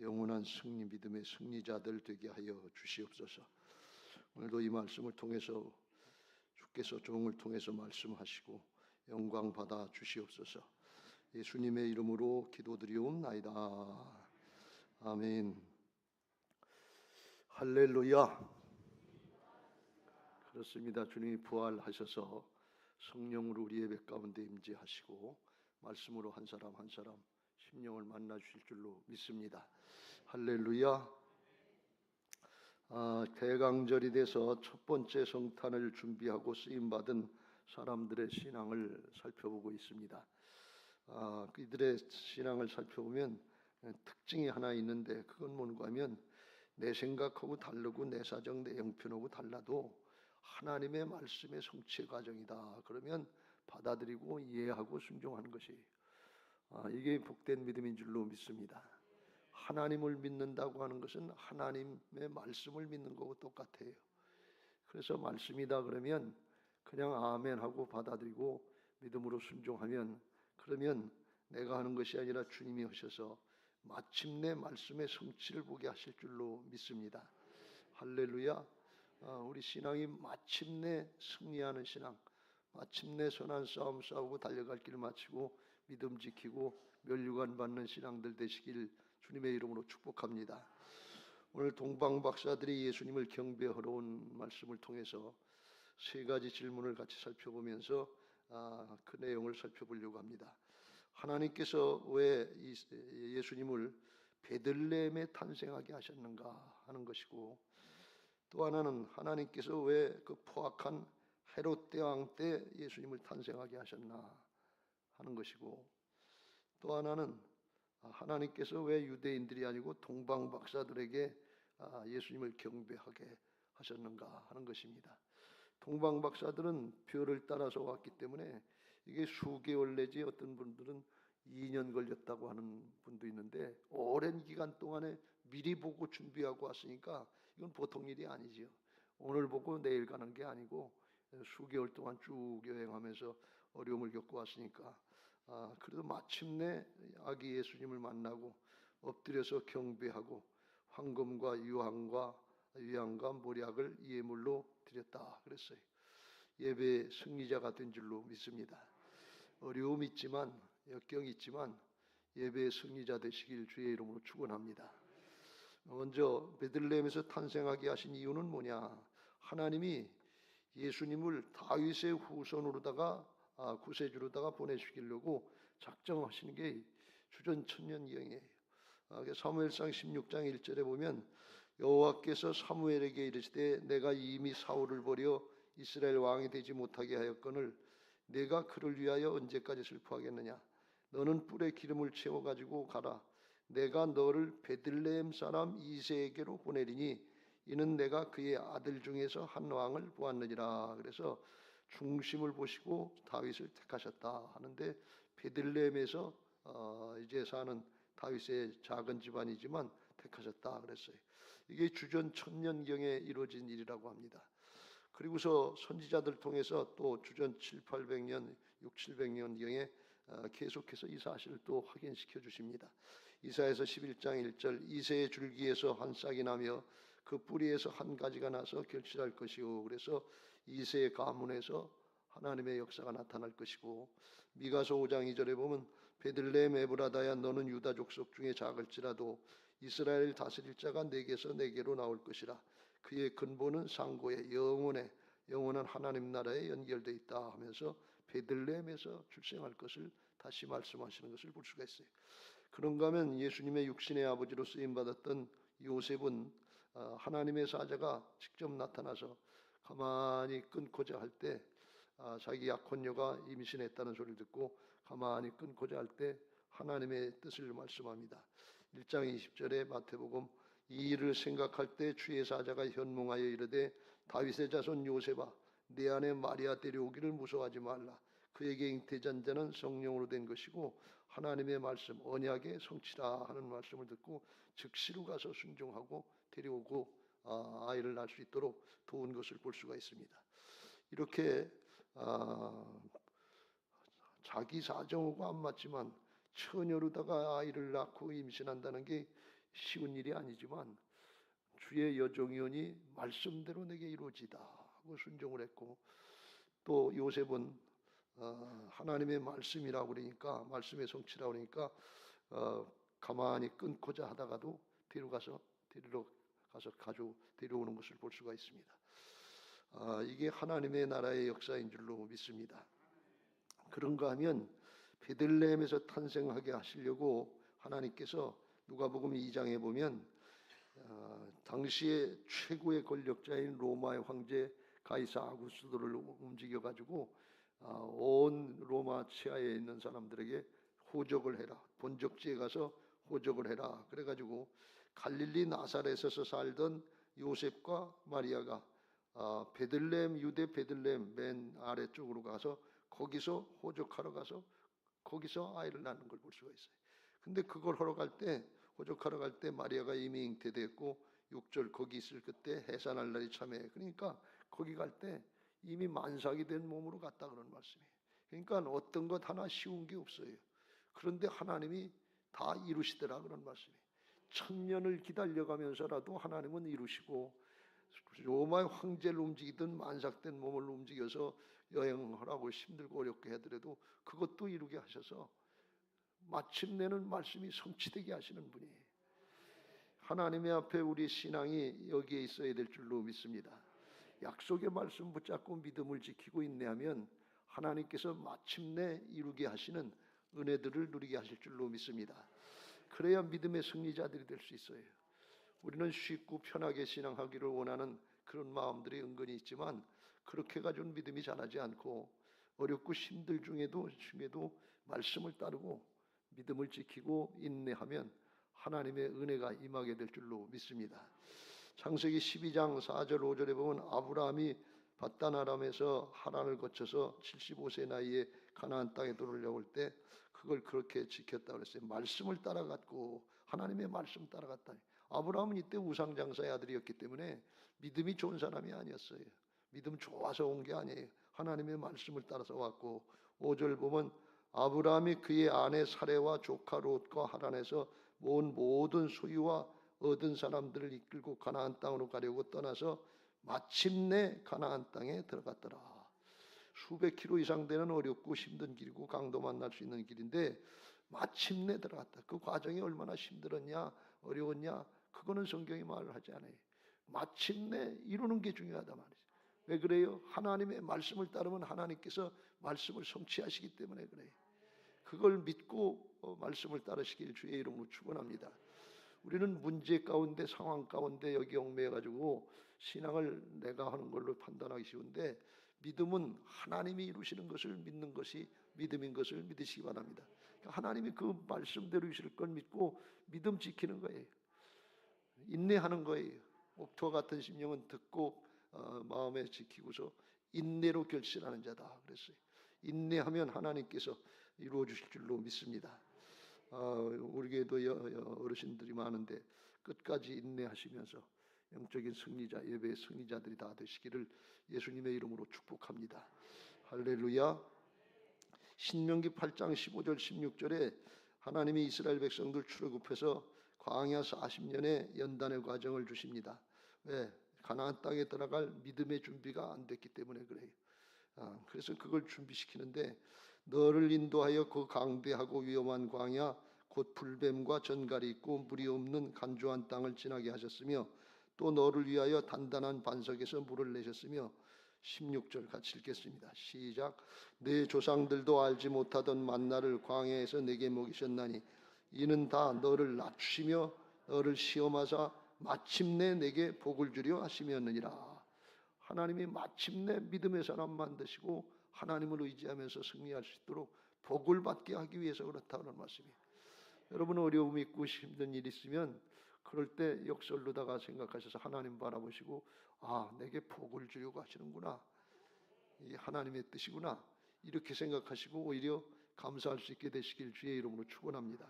영원한 승리, 믿음의 승리자들 되게 하여 주시옵소서. 오늘도 이 말씀을 통해서 주께서 종을 통해서 말씀하시고 영광 받아 주시옵소서. 예수님의 이름으로 기도드리옵나이다. 아멘. 할렐루야. 그렇습니다. 주님이 부활하셔서 성령으로 우리의 배 가운데 임재하시고 말씀으로 한 사람 한 사람 심령을 만나 주실 줄로 믿습니다. 할렐루야. 대강절이 돼서 첫 번째 성탄을 준비하고 쓰임받은 사람들의 신앙을 살펴보고 있습니다. 그들의 신앙을 살펴보면 특징이 하나 있는데 그건 뭔가 하면 내 생각하고 다르고 내 사정, 내 형편하고 달라도 하나님의 말씀의 성취의 과정이다. 그러면 받아들이고 이해하고 순종하는 것이 이게 복된 믿음인 줄로 믿습니다. 하나님을 믿는다고 하는 것은 하나님의 말씀을 믿는 거고 똑같아요. 그래서 말씀이다 그러면 그냥 아멘 하고 받아들이고 믿음으로 순종하면 그러면 내가 하는 것이 아니라 주님이 하셔서 마침내 말씀의 성취를 보게 하실 줄로 믿습니다. 할렐루야. 우리 신앙이 마침내 승리하는 신앙, 마침내 선한 싸움 싸우고 달려갈 길을 마치고 믿음 지키고 멸류관 받는 신앙들 되시길 주님의 이름으로 축복합니다. 오늘 동방 박사들이 예수님을 경배하러 온 말씀을 통해서 세 가지 질문을 같이 살펴보면서 그 내용을 살펴보려고 합니다. 하나님께서 왜 예수님을 베들레헴에 탄생하게 하셨는가 하는 것이고, 또 하나는 하나님께서 왜 그 포악한 헤롯 대왕 때 예수님을 탄생하게 하셨나 하는 것이고, 또 하나는 하나님께서 왜 유대인들이 아니고 동방 박사들에게 예수님을 경배하게 하셨는가 하는 것입니다. 동방 박사들은 별을 따라서 왔기 때문에 이게 수개월 내지 어떤 분들은 2년 걸렸다고 하는 분도 있는데 오랜 기간 동안에 미리 보고 준비하고 왔으니까 이건 보통 일이 아니지요. 오늘 보고 내일 가는 게 아니고 수개월 동안 쭉 여행하면서 어려움을 겪고 왔으니까 그래도 마침내 아기 예수님을 만나고 엎드려서 경배하고 황금과 유황과 모략을 예물로 드렸다 그랬어요. 예배의 승리자가 된 줄로 믿습니다. 어려움 있지만 역경이 있지만 예배의 승리자 되시길 주의 이름으로 축원합니다. 먼저 베들레헴에서 탄생하게 하신 이유는 뭐냐? 하나님이 예수님을 다윗의 후손으로다가 구세주로다가 보내시키려고 작정하시는 게 주전 천년경이에요. 사무엘상 16장 1절에 보면 여호와께서 사무엘에게 이르시되 내가 이미 사울을 버려 이스라엘 왕이 되지 못하게 하였거늘 내가 그를 위하여 언제까지 슬퍼하겠느냐? 너는 뿔에 기름을 채워 가지고 가라. 내가 너를 베들레헴 사람 이새에게로 보내리니 이는 내가 그의 아들 중에서 한 왕을 보았느니라. 그래서 중심을 보시고 다윗을 택하셨다 하는데 베들레헴에서 이제 사는 다윗의 작은 집안이지만 택하셨다 그랬어요. 이게 주전 천년경에 이루어진 일이라고 합니다. 그리고서 선지자들 통해서 또 주전 700~800년, 600~700년경에 계속해서 이 사실을 또 확인시켜 주십니다. 이사야서 11장 1절 이새의 줄기에서 한 싹이 나며 그 뿌리에서 한 가지가 나서 결실할 것이요. 그래서 이새의 가문에서 하나님의 역사가 나타날 것이고, 미가서 5장 2절에 보면 베들레헴 에브라다야 너는 유다 족속 중에 작을지라도 이스라엘 다스릴 자가 내게서 내게로 나올 것이라. 그의 근본은 상고의 영원한 하나님 나라에 연결되어 있다 하면서 베들레헴에서 출생할 것을 다시 말씀하시는 것을 볼 수가 있어요. 그런가 하면 예수님의 육신의 아버지로 쓰임받았던 요셉은 하나님의 사자가 직접 나타나서 가만히 끊고자 할 때 자기 약혼녀가 임신했다는 소리를 듣고 가만히 끊고자 할 때 하나님의 뜻을 말씀합니다. 1장 20절에 마태복음 이 일을 생각할 때 주의 사자가 현몽하여 이르되 다윗의 자손 요셉아 내 안에 마리아 데려오기를 무서워하지 말라. 그에게 잉태한 자는 성령으로 된 것이고 하나님의 말씀 언약의 성취라 하는 말씀을 듣고 즉시로 가서 순종하고 데려오고 아이를 낳을 수 있도록 도운 것을 볼 수가 있습니다. 이렇게 자기 사정하고 안 맞지만 처녀로다가 아이를 낳고 임신한다는 게 쉬운 일이 아니지만 주의 여종이오니 말씀대로 내게 이루어지다 하고 순종을 했고, 또 요셉은 하나님의 말씀이라고 그러니까, 말씀의 성취라고 그러니까 가만히 끊고자 하다가도 데리러 가서 데려오는 것을 볼 수가 있습니다. 이게 하나님의 나라의 역사인 줄로 믿습니다. 그런가 하면 베들레헴에서 탄생하게 하시려고 하나님께서 누가복음 2장에 보면 당시의 최고의 권력자인 로마의 황제 가이사 아구스도를 움직여 가지고 온 로마 치하에 있는 사람들에게 호적을 해라, 본적지에 가서 호적을 해라. 그래가지고 갈릴리 나사렛에서 살던 요셉과 마리아가 베들레헴, 유대 베들레헴 맨 아래쪽으로 가서 거기서 호적하러 가서 거기서 아이를 낳는 걸 볼 수가 있어요. 근데 그걸 하러 갈 때, 호적하러 갈 때 마리아가 이미 잉태됐고 6절 거기 있을 그때 해산할 날이 참해. 그러니까 거기 갈 때 이미 만삭이 된 몸으로 갔다 그런 말씀이에요. 그러니까 어떤 것 하나 쉬운 게 없어요. 그런데 하나님이 다 이루시더라 그런 말씀이에요. 1000년을 기다려가면서라도 하나님은 이루시고, 로마의 황제를 움직이던 만삭된 몸을 움직여서 여행하라고 힘들고 어렵게 하더라도 그것도 이루게 하셔서 마침내는 말씀이 성취되게 하시는 분이에요. 하나님의 앞에 우리 신앙이 여기에 있어야 될 줄로 믿습니다. 약속의 말씀 붙잡고 믿음을 지키고 인내하면 하나님께서 마침내 이루게 하시는 은혜들을 누리게 하실 줄로 믿습니다. 그래야 믿음의 승리자들이 될 수 있어요. 우리는 쉽고 편하게 신앙하기를 원하는 그런 마음들이 은근히 있지만 그렇게 가지고 믿음이 자라지 않고 어렵고 힘들 중에도 말씀을 따르고 믿음을 지키고 인내하면 하나님의 은혜가 임하게 될 줄로 믿습니다. 창세기 12장 4절 5절에 보면 아브라함이 밧단 아람에서 하란을 거쳐서 75세 나이에 가나안 땅에 들어오려고 할 때 그걸 그렇게 지켰다고 그랬어요. 말씀을 따라갔고, 하나님의 말씀 따라갔다. 아브라함은 이때 우상장사의 아들이었기 때문에 믿음이 좋은 사람이 아니었어요. 믿음 좋아서 온 게 아니에요. 하나님의 말씀을 따라서 왔고, 5절 보면 아브라함이 그의 아내 사레와 조카 롯과 하란에서 모은 모든 소유와 얻은 사람들을 이끌고 가나안 땅으로 가려고 떠나서 마침내 가나안 땅에 들어갔더라. 수백 킬로 이상 되는 어렵고 힘든 길이고 강도 만날 수 있는 길인데 마침내 들어갔다. 그 과정이 얼마나 힘들었냐 어려웠냐 그거는 성경이 말을 하지 않아요. 마침내 이루는 게 중요하다 말이죠. 왜 그래요? 하나님의 말씀을 따르면 하나님께서 말씀을 성취하시기 때문에 그래요. 그걸 믿고 말씀을 따르시길 주의 이름으로 축원합니다. 우리는 문제 가운데 상황 가운데 여기 얽매여 가지고 신앙을 내가 하는 걸로 판단하기 쉬운데, 믿음은 하나님이 이루시는 것을 믿는 것이 믿음인 것을 믿으시기 바랍니다. 하나님이 그 말씀대로 이루실 걸 믿고 믿음 지키는 거예요. 인내하는 거예요. 옥토와 같은 심령은 듣고 마음에 지키고서 인내로 결실하는 자다 그랬어요. 인내하면 하나님께서 이루어 주실 줄로 믿습니다. 우리에게도 어르신들이 많은데 끝까지 인내하시면서 영적인 승리자, 예배의 승리자들이 다 되시기를 예수님의 이름으로 축복합니다. 할렐루야. 신명기 8장 15절 16절에 하나님이 이스라엘 백성들 출애굽해서 광야 40년의 연단의 과정을 주십니다. 왜? 가나안 땅에 들어갈 믿음의 준비가 안 됐기 때문에 그래요. 그래서 그걸 준비시키는데, 너를 인도하여 그 강대하고 위험한 광야 곧 불뱀과 전갈이 있고 물이 없는 간조한 땅을 지나게 하셨으며, 또 너를 위하여 단단한 반석에서 물을 내셨으며, 16절 같이 읽겠습니다. 시작. 내 조상들도 알지 못하던 만나를 광야에서 내게 먹이셨나니 이는 다 너를 낮추시며 너를 시험하사 마침내 내게 복을 주려 하심이었느니라. 하나님이 마침내 믿음의 사람 만드시고 하나님을 의지하면서 승리할 수 있도록 복을 받게 하기 위해서 그렇다는 말씀이에요. 여러분 어려움이 있고 힘든 일이 있으면 그럴 때 역설로다가 생각하셔서 하나님 바라보시고, 내게 복을 주려고 하시는구나, 이게 하나님의 뜻이구나, 이렇게 생각하시고 오히려 감사할 수 있게 되시길 주의 이름으로 축원합니다.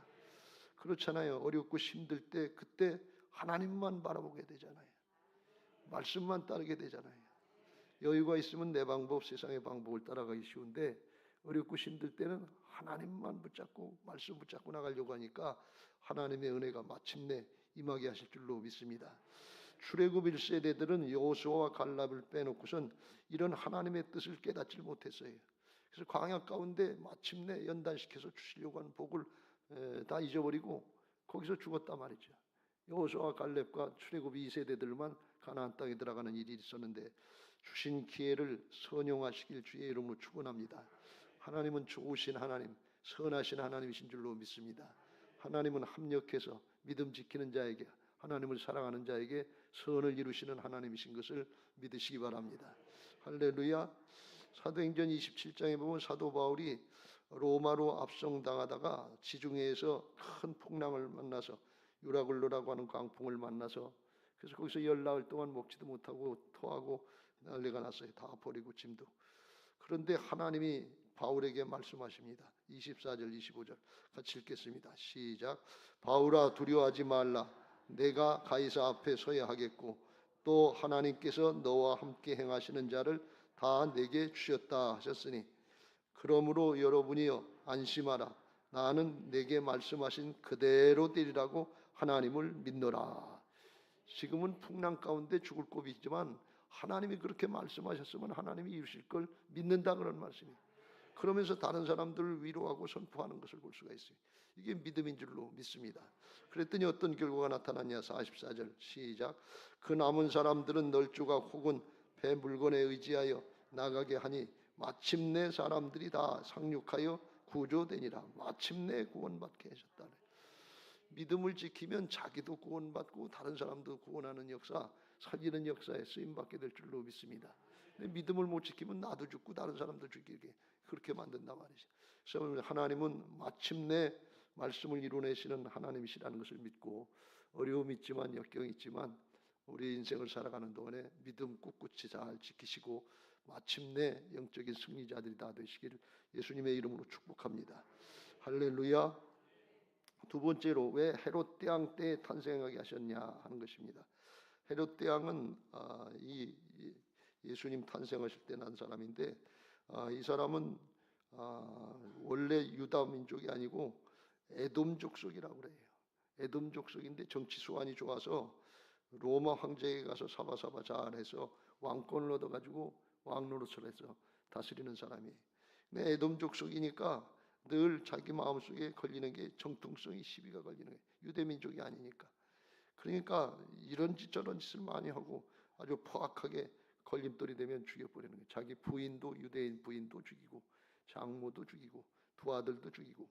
그렇잖아요. 어렵고 힘들 때 그때 하나님만 바라보게 되잖아요. 말씀만 따르게 되잖아요. 여유가 있으면 내 방법, 세상의 방법을 따라가기 쉬운데 어렵고 힘들 때는 하나님만 붙잡고 말씀 붙잡고 나가려고 하니까 하나님의 은혜가 마침내 임하게 하실 줄로 믿습니다. 출애굽 1세대들은 여호수아와 갈렙을 빼놓고선 이런 하나님의 뜻을 깨닫지 못했어요. 그래서 광야 가운데 마침내 연단시켜서 주시려고 하는 복을 다 잊어버리고 거기서 죽었단 말이죠. 여호수아와 갈렙과 출애굽 2세대들만 가나안 땅에 들어가는 일이 있었는데 주신 기회를 선용하시길 주의 이름으로 축원합니다. 하나님은 좋으신 하나님, 선하신 하나님이신 줄로 믿습니다. 하나님은 합력해서 믿음 지키는 자에게, 하나님을 사랑하는 자에게 선을 이루시는 하나님이신 것을 믿으시기 바랍니다. 할렐루야. 사도행전 27장에 보면 사도 바울이 로마로 압송당하다가 지중해에서 큰 풍랑을 만나서 유라굴로라고 하는 광풍을 만나서 그래서 거기서 열나흘 동안 먹지도 못하고 토하고 난리가 났어요. 다 버리고 짐도. 그런데 하나님이 바울에게 말씀하십니다. 24절 25절 같이 읽겠습니다. 시작. 바울아 두려워하지 말라. 내가 가이사 앞에 서야 하겠고 또 하나님께서 너와 함께 행하시는 자를 다 내게 주셨다 하셨으니 그러므로 여러분이여 안심하라. 나는 내게 말씀하신 그대로 되리라고 하나님을 믿노라. 지금은 풍랑 가운데 죽을 곱이 있지만 하나님이 그렇게 말씀하셨으면 하나님이 이루실 걸 믿는다 그런 말씀이에요. 그러면서 다른 사람들을 위로하고 선포하는 것을 볼 수가 있어요. 이게 믿음인 줄로 믿습니다. 그랬더니 어떤 결과가 나타났냐. 44절 시작. 그 남은 사람들은 널조각 혹은 배 물건에 의지하여 나가게 하니 마침내 사람들이 다 상륙하여 구조되니라. 마침내 구원받게 하셨다. 믿음을 지키면 자기도 구원받고 다른 사람도 구원하는 역사, 살리는 역사에 쓰임받게 될 줄로 믿습니다. 근데 믿음을 못 지키면 나도 죽고 다른 사람도 죽이게 그렇게 만든단 말이죠. 그래서 하나님은 마침내 말씀을 이루내시는 하나님이시라는 것을 믿고 어려움이 있지만 역경이 있지만 우리 인생을 살아가는 동안에 믿음 꿋꿋이 잘 지키시고 마침내 영적인 승리자들이 다 되시기를 예수님의 이름으로 축복합니다. 할렐루야. 두 번째로 왜 헤롯 대왕 때 탄생하게 하셨냐 하는 것입니다. 헤롯 대왕은 이 예수님 탄생하실 때 난 사람인데 이 사람은 원래 유다 민족이 아니고 에돔 족속이라고 그래요. 에돔 족속인데 정치 수완이 좋아서 로마 황제에 가서 사바사바 잘해서 왕권을 얻어가지고 왕 노릇을 해서 다스리는 사람이에요. 근데 에돔 족속이니까 늘 자기 마음속에 걸리는 게 정통성이 시비가 걸리는 거예요. 유대민족이 아니니까. 그러니까 이런 짓 저런 짓을 많이 하고 아주 포악하게 걸림돌이 되면 죽여버리는 거예요. 자기 부인도 유대인 부인도 죽이고 장모도 죽이고 두 아들도 죽이고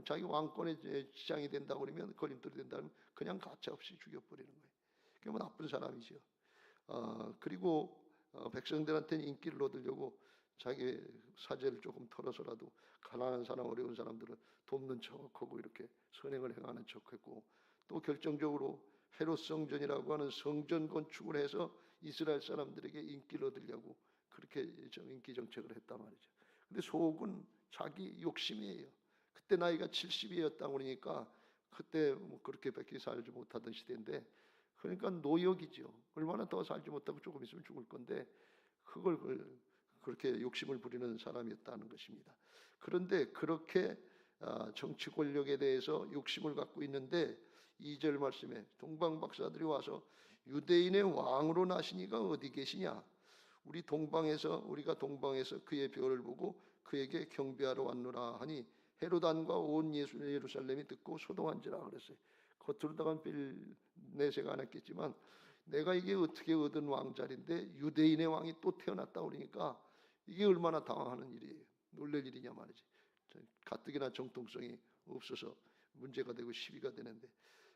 자기 왕권에 지장이 된다고 그러면 걸림돌이 된다면 그냥 가차없이 죽여버리는 거예요. 그게 나쁜 사람이죠. 그리고 백성들한테는 인기를 얻으려고 자기 사제를 조금 털어서라도 가난한 사람 어려운 사람들을 돕는 척하고 이렇게 선행을 행하는 척했고 또 결정적으로 헤롯 성전이라고 하는 성전 건축을 해서 이스라엘 사람들에게 인기를 얻으려고 그렇게 인기 정책을 했단 말이죠. 근데 속은 자기 욕심이에요. 그때 나이가 70이었다고 그러니까 그때 뭐 그렇게 밖에 살지 못하던 시대인데 그러니까 노역이죠. 얼마나 더 살지 못하고 조금 있으면 죽을 건데 그걸 그렇게 욕심을 부리는 사람이었다는 것입니다. 그런데 그렇게 정치 권력에 대해서 욕심을 갖고 있는데 2절 말씀에 동방 박사들이 와서 유대인의 왕으로 나시니가 어디 계시냐? 우리가 동방에서 그의 별을 보고 그에게 경배하러 왔노라 하니 헤로단과 온 예루살렘이 듣고 소동한지라 그랬어요. 겉으로다간 빌 내세가 안 했겠지만 내가 이게 어떻게 얻은 왕자리인데 유대인의 왕이 또 태어났다 그러니까 이게 얼마나 당황하는 일이에요. 놀랄 일이냐 말이지. 가뜩이나 정통성이 없어서 문제가 되고 시비가 되는데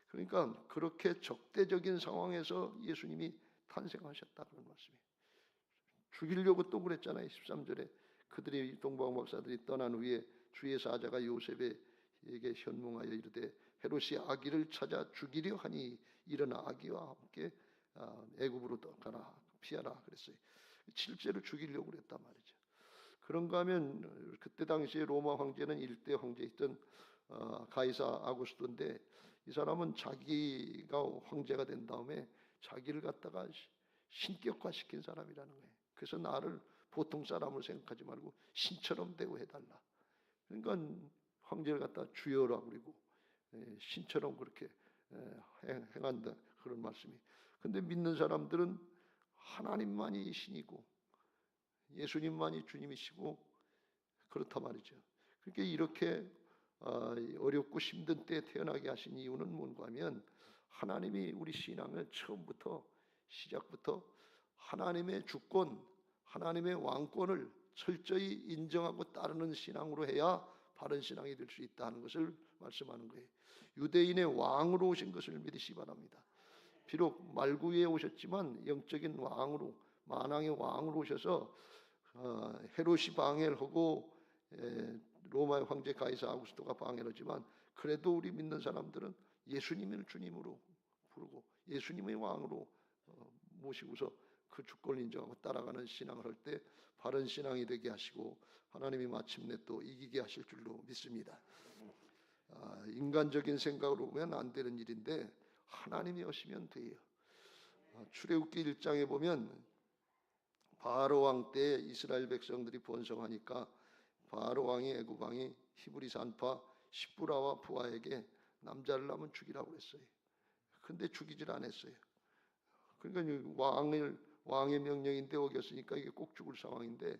그러니까 그렇게 적대적인 상황에서 예수님이 탄생하셨다는 말씀이에요. 죽이려고 또 그랬잖아요. 13절에 그들이 동방 박사들이 떠난 후에 주의 사자가 요셉에게 현몽하여 이르되 헤롯이 아기를 찾아 죽이려 하니 일어나 아기와 함께 애굽으로 가라 피하라 그랬어요. 실제로 죽이려고 그랬단 말이죠. 그런가 하면 그때 당시에 로마 황제는 일대 황제였던 가이사 아구스토인데 이 사람은 자기가 황제가 된 다음에 자기를 갖다가 신격화시킨 사람이라는 거예요. 그래서 나를 보통 사람을 생각하지 말고 신처럼 대우해달라. 그러니까 황제를 갖다 주여라 그리고 신처럼 그렇게 행한다 그런 말씀이. 근데 믿는 사람들은 하나님만이 신이고 예수님만이 주님이시고 그렇단 말이죠. 그러니까 이렇게 어렵고 힘든 때에 태어나게 하신 이유는 뭔가 하면 하나님이 우리 신앙을 처음부터 시작부터 하나님의 주권, 하나님의 왕권을 철저히 인정하고 따르는 신앙으로 해야 바른 신앙이 될 수 있다는 것을 말씀하는 거예요. 유대인의 왕으로 오신 것을 믿으시 바랍니다. 비록 말구에 오셨지만 영적인 왕으로 만왕의 왕으로 오셔서 헤롯이 방해를 하고 로마의 황제 가이사 아구스토가 방해를 하지만 그래도 우리 믿는 사람들은 예수님을 주님으로 부르고 예수님의 왕으로 모시고서 그 주권을 인정하고 따라가는 신앙을 할 때 바른 신앙이 되게 하시고 하나님이 마침내 또 이기게 하실 줄로 믿습니다. 인간적인 생각으로 보면 안 되는 일인데 하나님이 하시면 돼요. 출애굽기 1장에 보면 바로 왕 때 이스라엘 백성들이 번성하니까 바로 왕이 애굽 왕이 히브리 산파 시브라와 부하에게 남자를 낳으면 죽이라고 그랬어요. 근데 죽이질 않았어요. 그러니까 왕의 명령인데 어겼으니까 이게 꼭 죽을 상황인데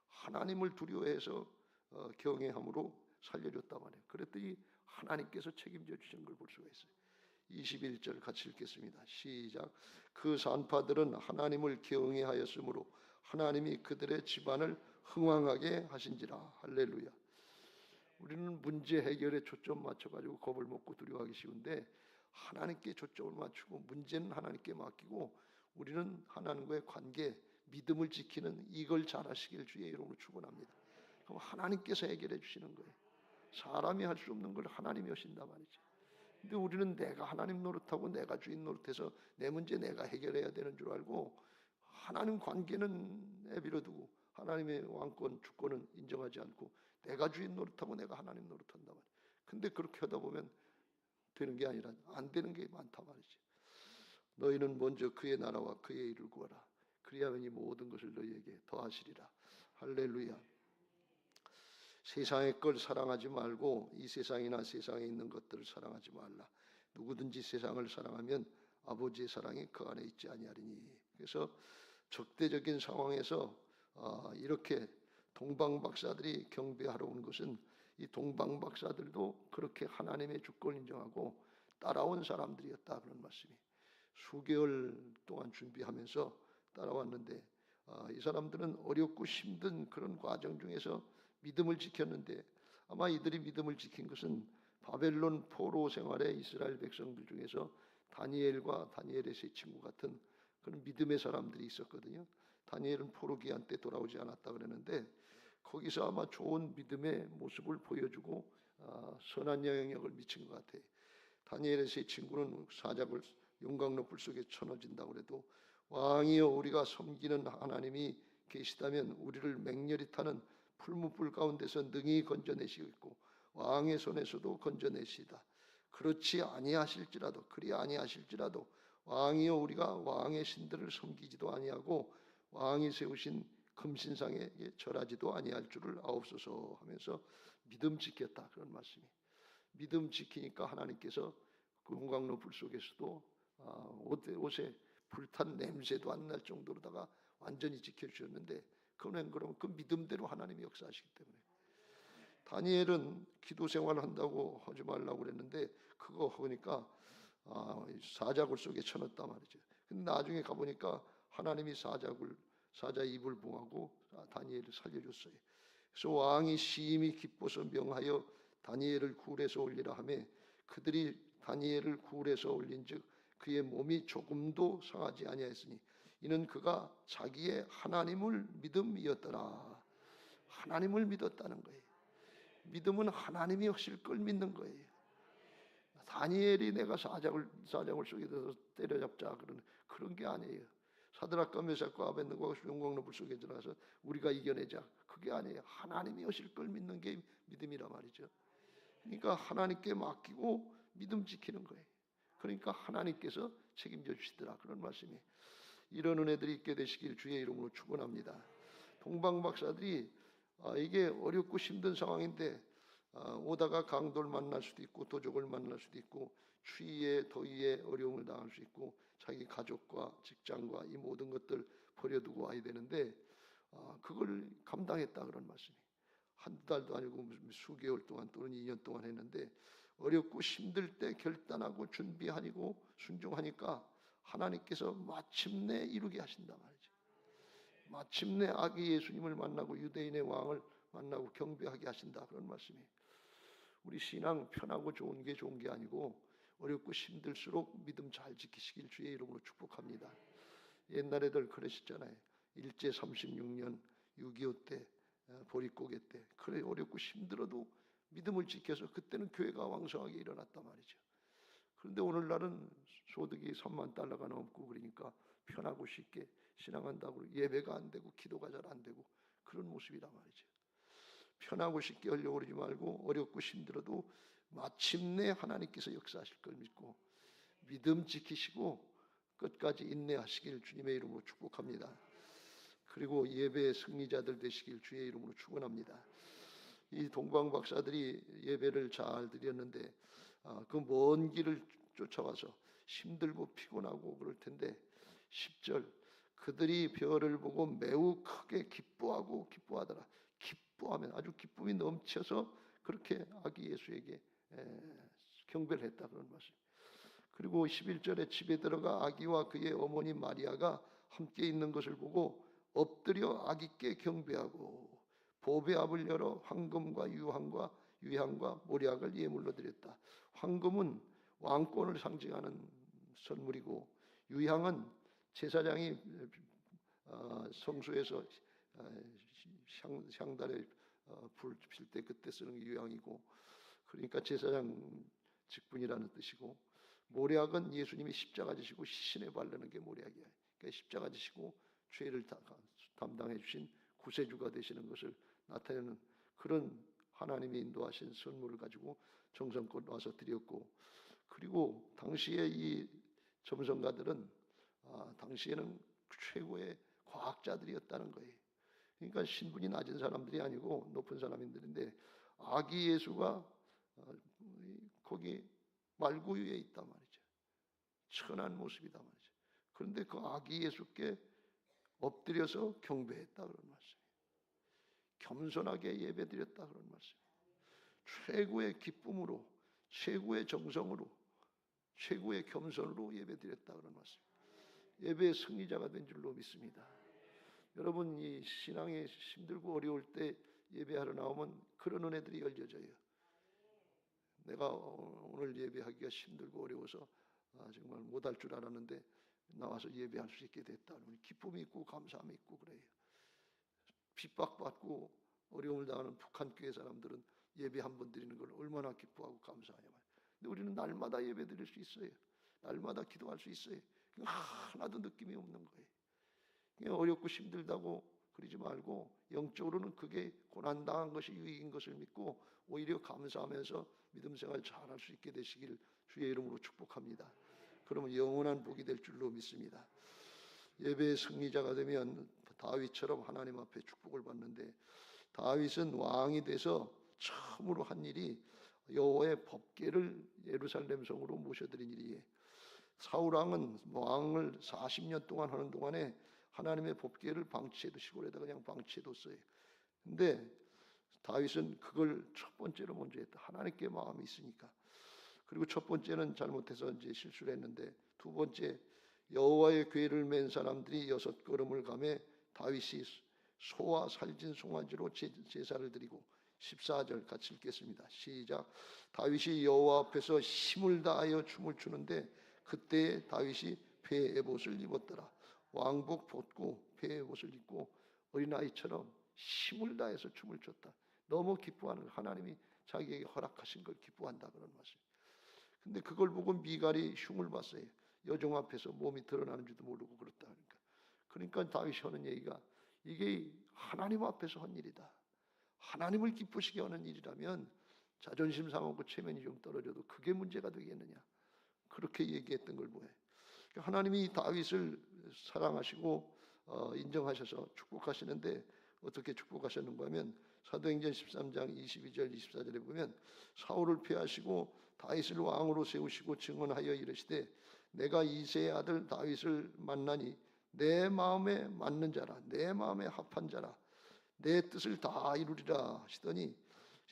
하나님을 두려워해서 경외함으로 살려줬단 말이에요. 그랬더니 하나님께서 책임져 주신 걸 볼 수가 있어요. 21절 같이 읽겠습니다. 시작. 그 산파들은 하나님을 경외하였으므로 하나님이 그들의 집안을 흥왕하게 하신지라. 할렐루야. 우리는 문제 해결에 초점 맞춰가지고 겁을 먹고 두려워하기 쉬운데 하나님께 초점을 맞추고 문제는 하나님께 맡기고 우리는 하나님과의 관계, 믿음을 지키는 이걸 잘하시길 주의 이름으로 축원합니다. 그럼 하나님께서 해결해 주시는 거예요. 사람이 할 수 없는 걸 하나님이 하신단 말이죠. 근데 우리는 내가 하나님 노릇하고 내가 주인 노릇해서 내 문제 내가 해결해야 되는 줄 알고 하나님 관계는 내버려두고 하나님의 왕권, 주권은 인정하지 않고 내가 주인 노릇하고 내가 하나님 노릇한단 말이에요. 근데 그렇게 하다 보면 되는 게 아니라 안 되는 게 많단 말이지. 너희는 먼저 그의 나라와 그의 일을 구하라. 그리하면 이 모든 것을 너희에게 더하시리라. 할렐루야. 세상의 걸 사랑하지 말고 이 세상이나 세상에 있는 것들을 사랑하지 말라. 누구든지 세상을 사랑하면 아버지의 사랑이 그 안에 있지 아니하리니. 그래서 적대적인 상황에서 이렇게 동방박사들이 경배하러 온 것은 이 동방박사들도 그렇게 하나님의 주권을 인정하고 따라온 사람들이었다 그런 말씀이. 수개월 동안 준비하면서 따라왔는데 이 사람들은 어렵고 힘든 그런 과정 중에서 믿음을 지켰는데 아마 이들이 믿음을 지킨 것은 바벨론 포로 생활의 이스라엘 백성들 중에서 다니엘과 다니엘의 세 친구 같은 그런 믿음의 사람들이 있었거든요. 다니엘은 포로 기한 때 돌아오지 않았다 그랬는데 거기서 아마 좋은 믿음의 모습을 보여주고 선한 영향력을 미친 것 같아요. 다니엘의 세 친구는 사자굴 용광로 불 속에 쳐넣어진다고 해도 왕이여 우리가 섬기는 하나님이 계시다면 우리를 맹렬히 타는 풀무불 가운데서 능히 건져내시겠고 왕의 손에서도 건져내시다. 그렇지 아니하실지라도 그리 아니하실지라도 왕이여 우리가 왕의 신들을 섬기지도 아니하고 왕이 세우신 금신상에 절하지도 아니할 줄을 아옵소서 하면서 믿음 지켰다 그런 말씀이. 믿음 지키니까 하나님께서 그 용광로 불 속에서도 옷에 불탄 냄새도 안 날 정도로다가 완전히 지켜주셨는데 그건 그러면 그 믿음대로 하나님이 역사하시기 때문에. 다니엘은 기도 생활을 한다고 하지 말라고 그랬는데 그거 하니까 사자굴 속에 쳐넣었단 말이죠. 근데 나중에 가보니까 하나님이 사자 입을 봉하고 다니엘을 살려줬어요. 그래서 왕이 심히 기뻐서 명하여 다니엘을 굴에서 올리라 하매 그들이 다니엘을 굴에서 올린즉 그의 몸이 조금도 상하지 아니하였으니 이는 그가 자기의 하나님을 믿음이었더라. 하나님을 믿었다는 거예요. 믿음은 하나님이 하실 걸 믿는 거예요. 다니엘이 내가 사자굴 속에 들어서 때려잡자 그런 게 아니에요. 사드락과 메삭과 아벳느고가 용광로 불 속에 들어가서 우리가 이겨내자 그게 아니에요. 하나님이 하실 걸 믿는 게 믿음이란 말이죠. 그러니까 하나님께 맡기고 믿음 지키는 거예요. 그러니까 하나님께서 책임져 주시더라 그런 말씀이. 이런 은혜들이 있게 되시길 주의 이름으로 축원합니다. 동방박사들이 이게 어렵고 힘든 상황인데 오다가 강도를 만날 수도 있고 도적을 만날 수도 있고 추위에 더위에 어려움을 당할 수 있고 자기 가족과 직장과 이 모든 것들 버려두고 와야 되는데 그걸 감당했다 그런 말씀이. 한두 달도 아니고 수개월 동안 또는 2년 동안 했는데 어렵고 힘들 때 결단하고 준비하고 순종하니까 하나님께서 마침내 이루게 하신다 말이죠. 마침내 아기 예수님을 만나고 유대인의 왕을 만나고 경배하게 하신다 그런 말씀이에요. 우리 신앙 편하고 좋은 게 아니고 어렵고 힘들수록 믿음 잘 지키시길 주의 이름으로 축복합니다. 옛날에들 그러셨잖아요. 일제 36년 6.25 때 보릿고개 때 그래 어렵고 힘들어도 믿음을 지켜서 그때는 교회가 왕성하게 일어났단 말이죠. 그런데 오늘날은 소득이 3만 달러가 넘고 그러니까 편하고 쉽게 신앙한다고 예배가 안 되고 기도가 잘 안 되고 그런 모습이란 말이죠. 편하고 쉽게 하려고 그러지 말고 어렵고 힘들어도 마침내 하나님께서 역사하실 걸 믿고 믿음 지키시고 끝까지 인내하시길 주님의 이름으로 축복합니다. 그리고 예배의 승리자들 되시길 주의 이름으로 축원합니다. 이 동방 박사들이 예배를 잘 드렸는데 그 먼 길을 쫓아와서 힘들고 피곤하고 그럴 텐데 10절 그들이 별을 보고 매우 크게 기뻐하더라. 기뻐하면 아주 기쁨이 넘쳐서 그렇게 아기 예수에게 경배를 했다 그런 말씀. 그리고 11절에 집에 들어가 아기와 그의 어머니 마리아가 함께 있는 것을 보고 엎드려 아기께 경배하고 보배 압을 열어 황금과 유향과 모략을 예물로 드렸다. 황금은 왕권을 상징하는 선물이고 유향은 제사장이 성소에서 향단에 불 필 때 그때 쓰는 게 유향이고 그러니까 제사장 직분이라는 뜻이고 모략은 예수님이 십자가 지시고 시신에 바르는 게 모략이야. 그러니까 십자가 지시고 죄를 담당해 주신 구세주가 되시는 것을 나타내는 그런 하나님이 인도하신 선물을 가지고 정성껏 와서 드렸고 그리고 당시에 이 점성가들은 당시에는 최고의 과학자들이었다는 거예요. 그러니까 신분이 낮은 사람들이 아니고 높은 사람들인데 아기 예수가 거기 말구유에 있단 말이죠. 천한 모습이단 말이죠. 그런데 그 아기 예수께 엎드려서 경배했다 그런 말씀이에요. 겸손하게 예배드렸다 그런 말씀이에요. 최고의 기쁨으로 최고의 정성으로 최고의 겸손으로 예배드렸다 그런 말씀이에요. 예배의 승리자가 된 줄로 믿습니다. 여러분 이 신앙이 힘들고 어려울 때 예배하러 나오면 그런 은혜들이 열려져요. 내가 오늘 예배하기가 힘들고 어려워서 정말 못할 줄 알았는데 나와서 예배할 수 있게 됐다. 기쁨이 있고 감사함이 있고 그래요. 핍박받고 어려움을 당하는 북한 교회 사람들은 예배 한 번 드리는 걸 얼마나 기뻐하고 감사하냐. 근데 우리는 날마다 예배 드릴 수 있어요. 날마다 기도할 수 있어요. 하나도 느낌이 없는 거예요. 그냥 어렵고 힘들다고 그러지 말고 영적으로는 그게 고난당한 것이 유익인 것을 믿고 오히려 감사하면서 믿음 생활 잘할 수 있게 되시길 주의 이름으로 축복합니다. 그러면 영원한 복이 될 줄로 믿습니다. 예배의 승리자가 되면 다윗처럼 하나님 앞에 축복을 받는데 다윗은 왕이 돼서 처음으로 한 일이 여호와의 법궤를 예루살렘 성으로 모셔드린 일이에요. 사울 왕은 왕을 40년 동안 하는 동안에 하나님의 법궤를 방치해도 시골에다가 그냥 방치해뒀어요. 근데 다윗은 그걸 첫 번째로 먼저 했다. 하나님께 마음이 있으니까. 그리고 첫 번째는 잘못해서 이제 실수를 했는데 두 번째 여호와의 궤를 맨 사람들이 6걸음을 가매 다윗이 소와 살진 송아지로 제사를 드리고 14절 같이 읽겠습니다. 시작. 다윗이 여호와 앞에서 힘을 다하여 춤을 추는데 그때 다윗이 폐 에봇을 입었더라. 왕복 벗고 폐 에봇을 입고 어린아이처럼 힘을 다해서 춤을 췄다. 너무 기뻐하는 하나님이 자기에게 허락하신 걸 기뻐한다 그런 말씀. 근데 그걸 보고 미갈이 흉을 봤어요. 여종 앞에서 몸이 드러나는지도 모르고 그렇다 그러니까 다윗이 하는 얘기가 이게 하나님 앞에서 한 일이다. 하나님을 기쁘시게 하는 일이라면 자존심 상하고 체면이 좀 떨어져도 그게 문제가 되겠느냐. 그렇게 얘기했던 걸 보여요. 하나님이 다윗을 사랑하시고 인정하셔서 축복하시는데 어떻게 축복하셨는가 하면 사도행전 13장 22절 24절에 보면 사울을 피하시고 다윗을 왕으로 세우시고 증언하여 이르시되 내가 이새의 아들 다윗을 만나니 내 마음에 맞는 자라, 내 마음에 합한 자라, 내 뜻을 다 이루리라 하시더니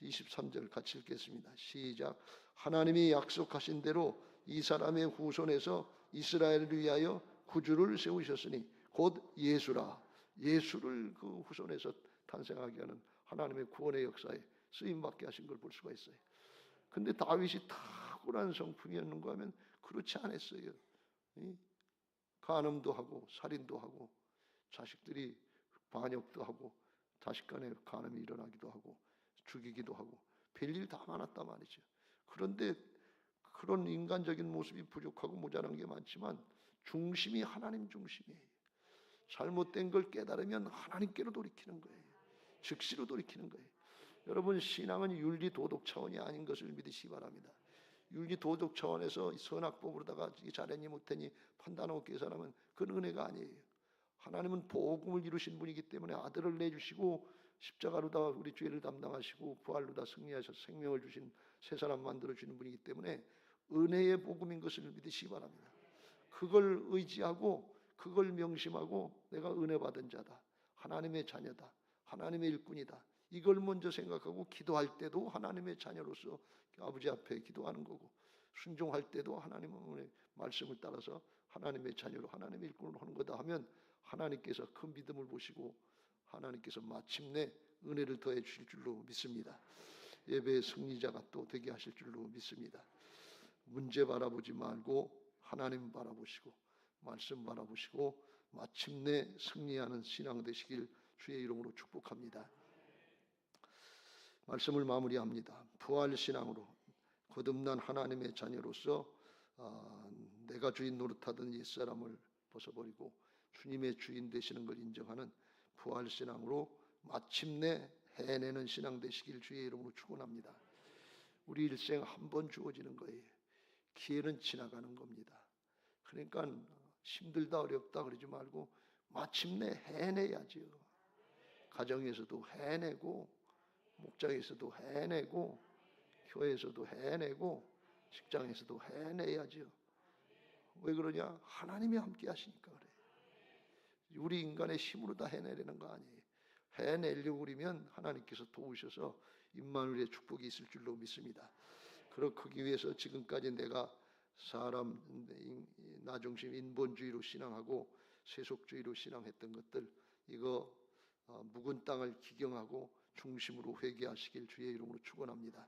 23절 같이 읽겠습니다. 시작. 하나님이 약속하신 대로 이 사람의 후손에서 이스라엘을 위하여 구주를 세우셨으니 곧 예수라. 예수를 그 후손에서 탄생하게 하는 하나님의 구원의 역사에 쓰임받게 하신 걸 볼 수가 있어요. 근데 다윗이 탁월한 성품이었는가 하면 그렇지 않았어요. 간음도 하고 살인도 하고 자식들이 반역도 하고 자식 간에 간음이 일어나기도 하고 죽이기도 하고 별일 다 많았단 말이죠. 그런데 그런 인간적인 모습이 부족하고 모자란 게 많지만 중심이 하나님 중심이에요. 잘못된 걸 깨달으면 하나님께로 돌이키는 거예요. 즉시로 돌이키는 거예요. 여러분, 신앙은 윤리 도덕 차원이 아닌 것을 믿으시기 바랍니다. 윤리 도덕 차원에서 선악법으로다가 잘했니 못했니 판단하고 계산하면 그건 은혜가 아니에요. 하나님은 복음을 이루신 분이기 때문에 아들을 내주시고 십자가로 다 우리 죄를 담당하시고 부활로 다 승리하셔서 생명을 주신 새 사람 만들어주는 분이기 때문에 은혜의 복음인 것을 믿으시기 바랍니다. 그걸 의지하고 그걸 명심하고 내가 은혜 받은 자다, 하나님의 자녀다, 하나님의 일꾼이다, 이걸 먼저 생각하고 기도할 때도 하나님의 자녀로서 아버지 앞에 기도하는 거고, 순종할 때도 하나님의 말씀을 따라서 하나님의 자녀로 하나님의 일꾼으로 하는 거다 하면 하나님께서 큰 믿음을 보시고 하나님께서 마침내 은혜를 더해 주실 줄로 믿습니다. 예배의 승리자가 또 되게 하실 줄로 믿습니다. 문제 바라보지 말고 하나님 바라보시고 말씀 바라보시고 마침내 승리하는 신앙 되시길 주의 이름으로 축복합니다. 말씀을 마무리합니다. 부활신앙으로 거듭난 하나님의 자녀로서 내가 주인 노릇하던 옛사람을 벗어버리고 주님의 주인 되시는 걸 인정하는 부활신앙으로 마침내 해내는 신앙 되시길 주의 이름으로 축원합니다. 우리 일생 한 번 주어지는 거예요. 기회는 지나가는 겁니다. 그러니까 힘들다 어렵다 그러지 말고 마침내 해내야죠. 가정에서도 해내고 목장에서도 해내고 교회에서도 해내고 직장에서도 해내야죠. 왜 그러냐? 하나님이 함께 하시니까 그래. 우리 인간의 힘으로 다 해내려는 거 아니에요. 해내려고 그러면 하나님께서 도우셔서 임마누엘의 축복이 있을 줄로 믿습니다. 그러기 위해서 지금까지 내가 사람 나 중심 인본주의로 신앙하고 세속주의로 신앙했던 것들, 이거 묵은 땅을 기경하고 중심으로 회개하시길 주의 이름으로 축원합니다.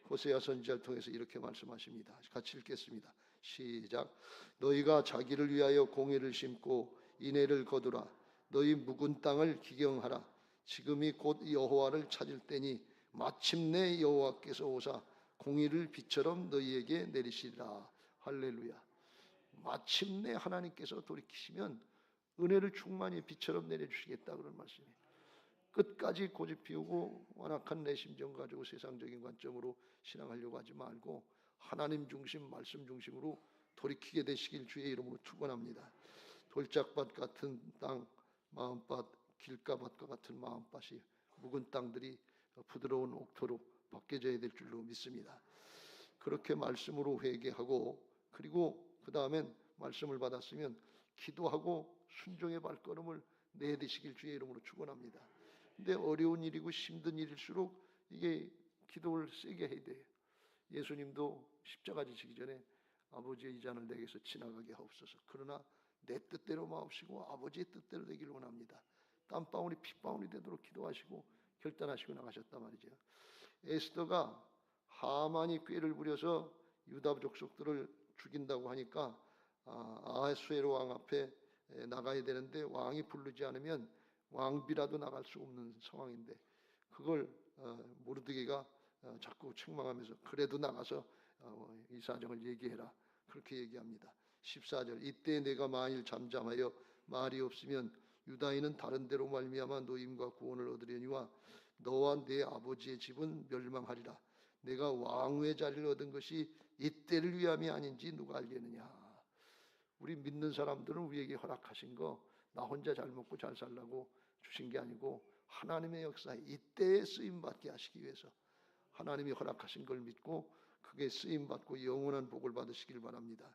호세아 선지자를 통해서 이렇게 말씀하십니다. 같이 읽겠습니다. 시작. 너희가 자기를 위하여 공의를 심고 인애를 거두라. 너희 묵은 땅을 기경하라. 지금이 곧 여호와를 찾을 때니 마침내 여호와께서 오사 공의를 비처럼 너희에게 내리시리라. 할렐루야. 마침내 하나님께서 돌이키시면 은혜를 충만히 비처럼 내려주시겠다 그런 말씀이에요. 끝까지 고집 피우고 완악한 내 심정 가지고 세상적인 관점으로 신앙하려고 하지 말고 하나님 중심 말씀 중심으로 돌이키게 되시길 주의 이름으로 축원합니다. 돌짝밭 같은 땅 마음밭, 길가밭과 같은 마음밭이 묵은 땅들이 부드러운 옥토로 바뀌어져야 될 줄로 믿습니다. 그렇게 말씀으로 회개하고 그리고 그 다음엔 말씀을 받았으면 기도하고 순종의 발걸음을 내디시길 주의 이름으로 축원합니다. 근데 어려운 일이고 힘든 일일수록 이게 기도를 세게 해야 돼요. 예수님도 십자가 지시기 전에 아버지의 이 잔을 내게서 지나가게 하옵소서. 그러나 내 뜻대로 마옵시고 아버지의 뜻대로 되기를 원합니다. 땀방울이 핏방울이 되도록 기도하시고 결단하시고 나가셨단 말이죠. 에스더가 하만이 꾀를 부려서 유다 족속들을 죽인다고 하니까 아하수에로 왕 앞에 나가야 되는데 왕이 부르지 않으면 왕비라도 나갈 수 없는 상황인데 그걸 모르드게가 자꾸 책망하면서 그래도 나가서 이 사정을 얘기해라 그렇게 얘기합니다. 14절 이때 내가 만일 잠잠하여 말이 없으면 유다인은 다른 데로 말미암아 노임과 구원을 얻으려니와 너와 내 아버지의 집은 멸망하리라. 내가 왕후의 자리를 얻은 것이 이때를 위함이 아닌지 누가 알겠느냐. 우리 믿는 사람들은 우리에게 허락하신 거 나 혼자 잘 먹고 잘 살라고 주신 게 아니고 하나님의 역사에 이때에 쓰임받게 하시기 위해서 하나님이 허락하신 걸 믿고 크게 쓰임 받고 영원한 복을 받으시길 바랍니다.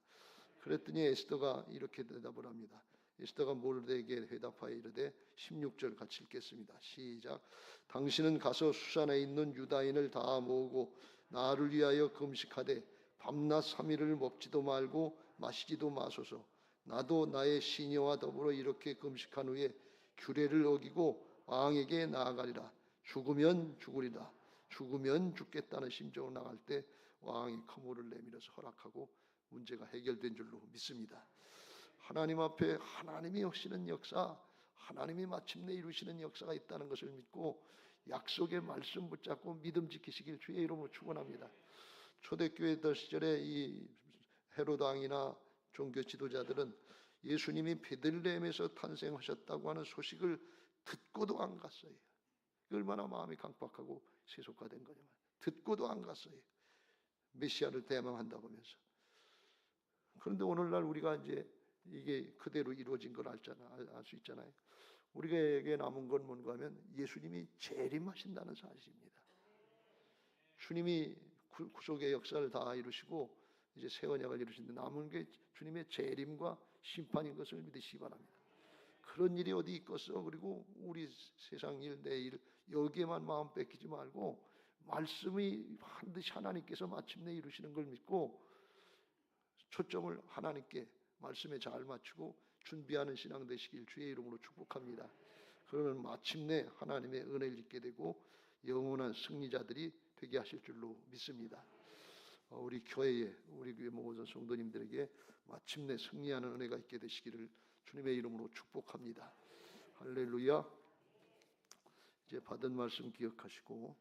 그랬더니 에스더가 이렇게 대답을 합니다. 에스더가 모르드에게 회답하여 이르되 16절 같이 읽겠습니다. 시작. 당신은 가서 수산에 있는 유다인을 다 모으고 나를 위하여 금식하되 밤낮 3일을 먹지도 말고 마시지도 마소서. 나도 나의 시녀와 더불어 이렇게 금식한 후에 규례를 어기고 왕에게 나아가리라. 죽으면 죽으리라. 죽으면 죽겠다는 심정으로 나갈 때 왕이 커물을 내밀어서 허락하고 문제가 해결된 줄로 믿습니다. 하나님 앞에 하나님이 하시는 역사, 하나님이 마침내 이루시는 역사가 있다는 것을 믿고 약속의 말씀 붙잡고 믿음 지키시길 주의 이름으로 축원합니다. 초대교회 시절에 이 헤롯 왕이나 종교 지도자들은 예수님이 베들레헴에서 탄생하셨다고 하는 소식을 듣고도 안 갔어요. 얼마나 마음이 강박하고 세속화된 거냐면 듣고도 안 갔어요. 메시아를 대망한다고 하면서. 그런데 오늘날 우리가 이제 이게 그대로 이루어진 걸 알 수 있잖아요. 우리에게 남은 건 뭔가 하면 예수님이 재림하신다는 사실입니다. 주님이 구속의 역사를 다 이루시고 이제 새 언약을 이루시는데 남은 게 주님의 재림과 심판인 것을 믿으시기 바랍니다. 그런 일이 어디 있겠어? 그리고 우리 세상 일, 내일 여기에만 마음 뺏기지 말고 말씀이 반드시 하나님께서 마침내 이루시는 걸 믿고 초점을 하나님께 말씀에 잘 맞추고 준비하는 신앙 되시길 주의 이름으로 축복합니다. 그러면 마침내 하나님의 은혜를 입게 되고 영원한 승리자들이 되게 하실 줄로 믿습니다. 우리 교회에 우리 교회 모든 성도님들에게 마침내 승리하는 은혜가 있게 되시기를 주님의 이름으로 축복합니다. 할렐루야. 이제 받은 말씀 기억하시고